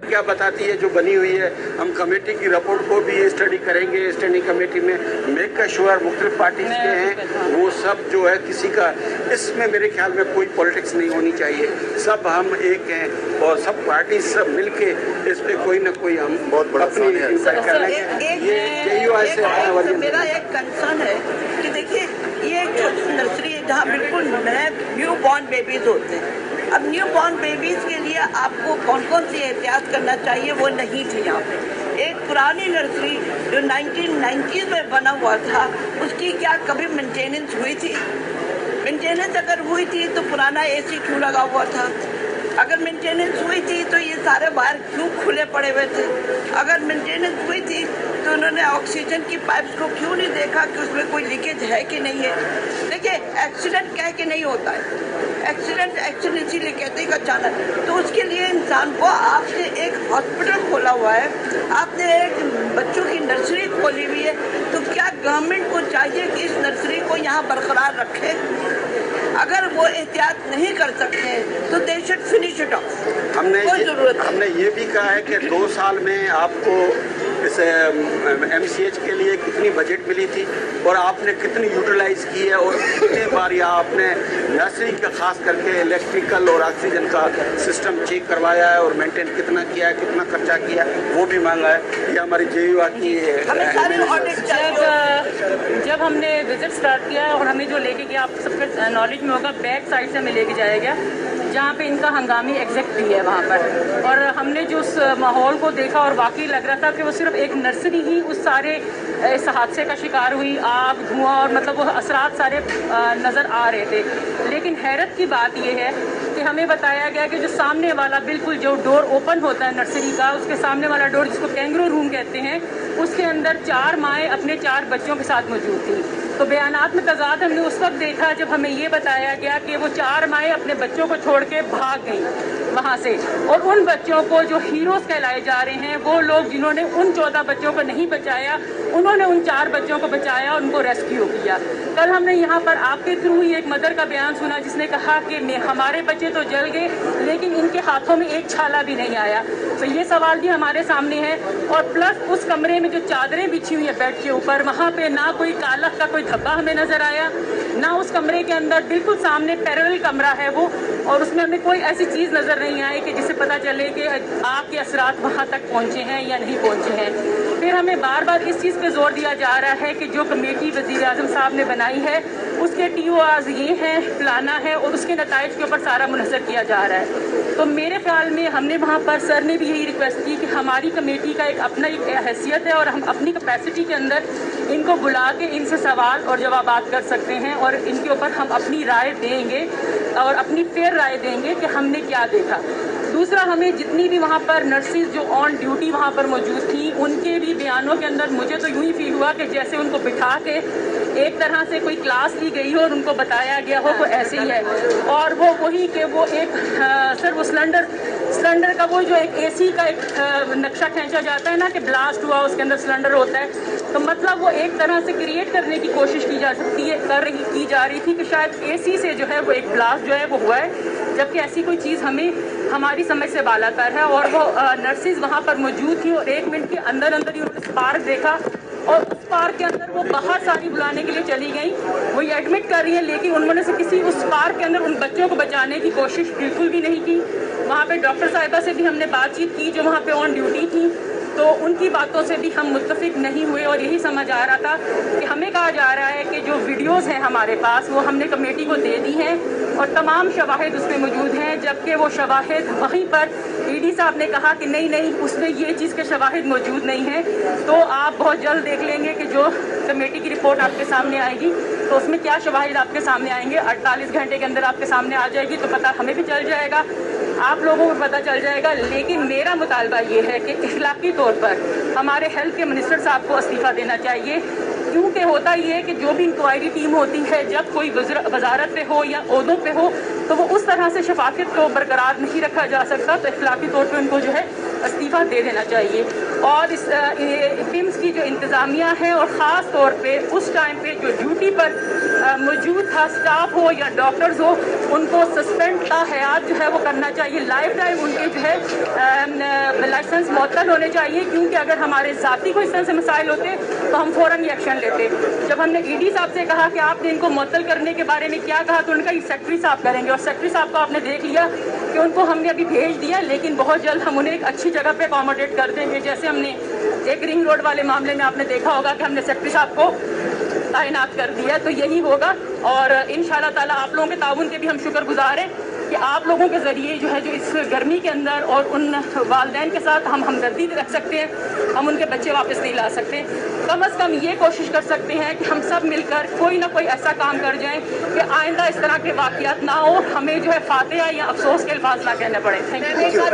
क्या बताती है जो बनी हुई है। हम कमेटी की रिपोर्ट को भी स्टडी करेंगे स्टैंडिंग कमेटी में। मेक का श्योर मुख्तलिफ पार्टीज के हैं, वो सब जो है किसी का इसमें मेरे ख्याल में कोई पॉलिटिक्स नहीं होनी चाहिए। सब हम एक हैं और सब पार्टी सब मिलके इस पे कोई ना कोई हम बहुत बड़ा अपनी इंसाइट कर लेंगे। ये मेरा एक कंसर्न है कि देखिए ये एक छोटी नर्सरी है जहाँ बिल्कुल नए न्यू बॉर्न बेबीज होते हैं। अब न्यू बॉर्न बेबीज के लिए आपको कौन कौन सी एहतियात करना चाहिए वो नहीं थी यहाँ पे। एक पुरानी नर्सरी जो 1990s में बना हुआ था उसकी क्या कभी मेंटेनेंस हुई थी? मेंटेनेंस अगर हुई थी तो पुराना एसी क्यों लगा हुआ था? अगर मेंटेनेंस हुई थी तो ये सारे वायर क्यों खुले पड़े हुए थे? अगर मेंटेनेंस हुई थी तो उन्होंने ऑक्सीजन की पाइप्स को क्यों नहीं देखा कि उसमें कोई लीकेज है कि नहीं है? देखिए एक्सीडेंट कह के नहीं होता है, एक्सीडेंट इसीलिए कहते हैं अचानक। तो उसके लिए इंसान को आपने एक हॉस्पिटल खोला हुआ है, आपने एक बच्चों की नर्सरी खोली हुई है, तो क्या गवर्नमेंट को चाहिए कि इस नर्सरी को यहाँ बरकरार रखे? अगर वो एहतियात नहीं कर सकते तो they should finish it of. हमने ये भी कहा है कि 2 साल में आपको इस MCH के लिए कितनी बजट मिली थी और आपने कितनी यूटिलाइज की है और कितने बार या आपने नर्सरी का खास करके इलेक्ट्रिकल और ऑक्सीजन का सिस्टम चेक करवाया है और मेंटेन कितना किया है, कितना खर्चा किया है, वो भी मांगा है। ये हमारी JUR की जब हमने विजिट स्टार्ट किया और हमें जो लेके गया, आप सबके नॉलेज में होगा, बैक साइड से हमें लेके जाया गया जहाँ पे इनका हंगामी एग्जैक्ट भी है वहाँ पर। और हमने जो उस माहौल को देखा और वाकई लग रहा था कि वो सिर्फ एक नर्सरी ही उस सारे इस हादसे का शिकार हुई। आग, धुआं और मतलब वो असरात सारे नज़र आ रहे थे। लेकिन हैरत की बात यह है कि हमें बताया गया कि जो सामने वाला बिल्कुल जो डोर ओपन होता है नर्सरी का, उसके सामने वाला डोर जिसको कैंगरू रूम कहते हैं, उसके अंदर 4 माएँ अपने 4 बच्चों के साथ मौजूद थी। तो बयानात में तजाद हमने उस वक्त देखा जब हमें ये बताया गया कि वो 4 माएँ अपने बच्चों को छोड़ के भाग गई वहाँ से। और उन बच्चों को जो हीरोज़ कहलाए जा रहे हैं, वो लोग जिन्होंने उन 14 बच्चों को नहीं बचाया, उन्होंने उन 4 बच्चों को बचाया और उनको रेस्क्यू किया। कल हमने यहाँ पर आपके थ्रू ही एक मदर का बयान सुना जिसने कहा कि हमारे बच्चे तो जल गए लेकिन इनके हाथों में एक छाला भी नहीं आया। तो ये सवाल भी हमारे सामने है। और प्लस उस कमरे में जो चादरें बिछी हुई है बेड के ऊपर, वहाँ पे ना कोई कालख का कोई धब्बा हमें नजर आया, ना उस कमरे के अंदर बिल्कुल सामने पैरेलल कमरा है वो, और उसमें हमें कोई ऐसी चीज़ नज़र नहीं आई कि जिससे पता चले कि आग के असरात वहाँ तक पहुँचे हैं या नहीं पहुँचे हैं। फिर हमें बार बार इस चीज़ पे जोर दिया जा रहा है कि जो कमेटी वज़ीर आज़म साहब ने बनाई है उसके TORs ये हैं, फलाना है, और उसके नताइज के ऊपर सारा मुनहसर किया जा रहा है। तो मेरे ख्याल में हमने वहाँ पर सर ने भी यही रिक्वेस्ट की कि हमारी कमेटी का एक अपना एक हैसियत है और हम अपनी कैपेसिटी के अंदर इनको बुला के इनसे सवाल और जवाबात कर सकते हैं और इनके ऊपर हम अपनी राय देंगे और अपनी फेयर राय देंगे कि हमने क्या देखा। दूसरा, हमें जितनी भी वहाँ पर नर्सिस जो ऑन ड्यूटी वहाँ पर मौजूद थी उनके भी बयानों के अंदर मुझे तो यूँ ही फील हुआ कि जैसे उनको बिठा के एक तरह से कोई क्लास ली गई हो और उनको बताया गया हो कि ऐसे ही है। और वो वही कि वो एक सर वो सिलेंडर का वो जो एक AC का एक नक्शा खींचा जाता है ना कि ब्लास्ट हुआ उसके अंदर सिलेंडर होता है, तो मतलब वो एक तरह से क्रिएट करने की कोशिश की जा रही थी कि शायद AC से जो है वो एक ब्लास्ट जो है वो हुआ है, जबकि ऐसी कोई चीज़ हमारी समझ से बालातर है। और वो नर्सिस वहाँ पर मौजूद थी और 1 मिनट के अंदर अंदर ही उन्होंने स्पार्क देखा और उस पार्क के अंदर वो बाहर सारी बुलाने के लिए चली गई। वो ये एडमिट कर रही है लेकिन उन्होंने से किसी उस पार्क के अंदर उन बच्चों को बचाने की कोशिश बिल्कुल भी नहीं की। वहाँ पे डॉक्टर साहिबा से भी हमने बातचीत की जो वहाँ पे ऑन ड्यूटी थी, तो उनकी बातों से भी हम मुत्तफिक नहीं हुए और यही समझ आ रहा था कि हमें कहा जा रहा है कि जो वीडियोस हैं हमारे पास वो हमने कमेटी को दे दी हैं और तमाम शवाहिद उसमें मौजूद हैं, जबकि वो शवाहिद वहीं पर ED साहब ने कहा कि नहीं उसमें ये चीज़ के शवाहिद मौजूद नहीं हैं। तो आप बहुत जल्द देख लेंगे कि जो कमेटी की रिपोर्ट आपके सामने आएगी तो उसमें क्या शवाहिद आपके सामने आएंगे, 48 घंटे के अंदर आपके सामने आ जाएगी तो पता हमें भी चल जाएगा, आप लोगों को पता चल जाएगा। लेकिन मेरा मुतालबा ये है कि इखलाकी तौर पर हमारे हेल्थ के मिनिस्टर साहब को इस्तीफ़ा देना चाहिए, क्योंकि होता ये है कि जो भी इंक्वायरी टीम होती है जब कोई वजारत पे हो या ओहदों पे हो तो वो उस तरह से शफाफियत को बरकरार नहीं रखा जा सकता, तो इखलाकी तौर पर उनको जो है इस्तीफ़ा दे देना चाहिए। اور اس ٹیمز کی جو انتظامیہ ہے اور خاص طور پہ اس ٹائم پہ جو ڈیوٹی پر موجود تھا اسٹاف ہو یا ڈاکٹرز ہو ان کو سسپینڈ تا حیات جو ہے وہ کرنا چاہیے. لائف ٹائم ان کے جو ہے لائسنس معطل ہونے چاہیے, کیونکہ اگر ہمارے ذاتی کوئی اس طرح سے مسائل ہوتے تو ہم فوراً یہ ایکشن لیتے. جب ہم نے ای ڈی صاحب سے کہا کہ آپ نے ان کو معطل کرنے کے بارے میں کیا کہا تو ان کا یہ سیکٹری صاحب کریں گے, اور سیکٹری صاحب کو آپ نے دیکھ لیا کہ ان کو ہم نے ابھی بھیج دیا, لیکن بہت جلد ہم انہیں ایک اچھی جگہ پہ اکاموڈیٹ کر دیں گے. جیسے ہم نے ایک رنگ روڈ والے معاملے میں آپ نے دیکھا ہوگا کہ ہم نے سیکٹری صاحب کو تعینات کر دیا, تو یہی ہوگا. اور انشاءاللہ تعالیٰ آپ لوگوں کے تعاون کے بھی ہم شکر گزار ہیں کہ آپ لوگوں کے ذریعے جو ہے جو اس گرمی کے اندر اور ان والدین کے ساتھ ہم ہمدردی رکھ سکتے ہیں, ہم ان کے بچے واپس نہیں لا سکتے. کم از کم یہ کوشش کر سکتے ہیں کہ ہم سب مل کر کوئی نہ کوئی ایسا کام کر جائیں کہ آئندہ اس طرح کے واقعات نہ ہو, ہمیں جو ہے فاتحہ یا افسوس کے الفاظ نہ کہنے پڑے. Thank you.